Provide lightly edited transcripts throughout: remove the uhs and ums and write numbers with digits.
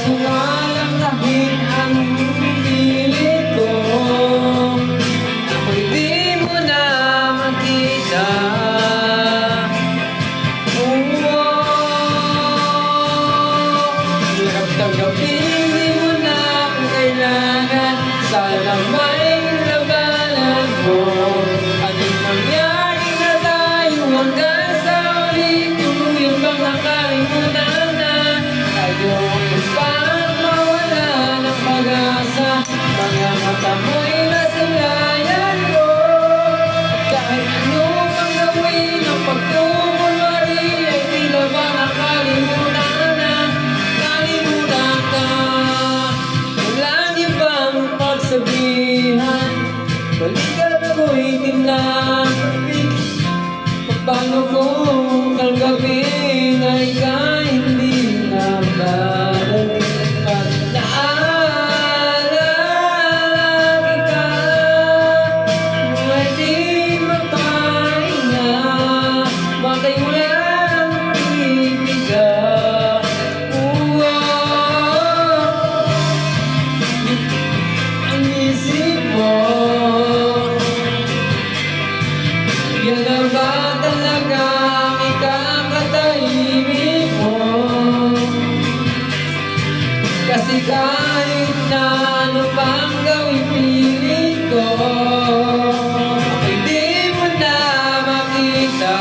sumalanglahin ang pilit ko. Ako'y di mo na makita. Hirap tanggapin, di mo na ako kailangan. Sana may labanan ko. Anong mangyari na tayo hanggang sa ulit? Tuluyang bang nakalimutan na? Ayokong parang mawala ng pag-asa. Mga mata mo'y nasilayan ko. Kahit ano pang gawin ang pagkukunwari, ay tila ba nakalimutan na? Kalimutan ka. Walang ibang pagsabihan, balikan ko'y tinapik. Paano kung tanggapin na ika'y hindi na babalik? At naalala kita, pwede magpahinga, matay mo lang ibigan. Ang isip mo, yan na ba talaga ang ikakatahimik mo? Kasi kahit na ano pang gawin pilit ko, ako'y di mo na makita.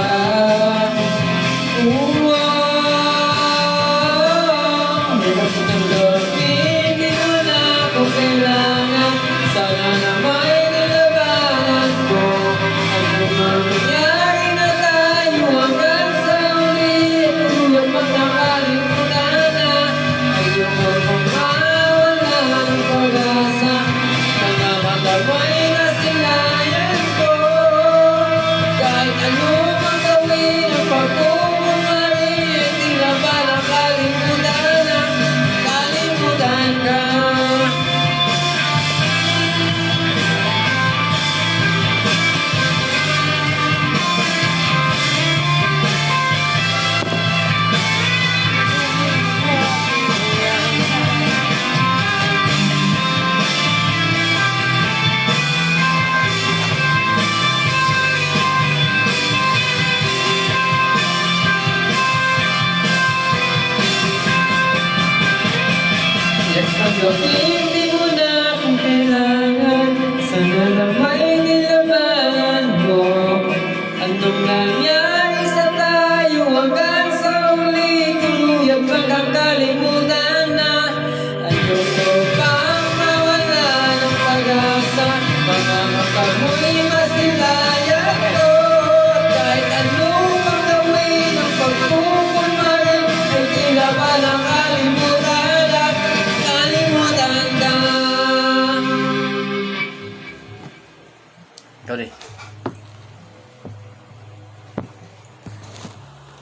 Hirap tanggapin, di mo na ako kailangan. Sana na may nilabanan ko. Ano mangyari na tayo hanggang sa ulit? Tuluyang magkakalimutan na. Ayokong mawala ng pag-asa. Mga mata mo'y nasilayan ko. Kahit ano mang gawin ang pagkukunwari, ay tila ba nakalimutan na? Kalimutan ka. Tanggapin, di mo na akong kailangan. Sana naman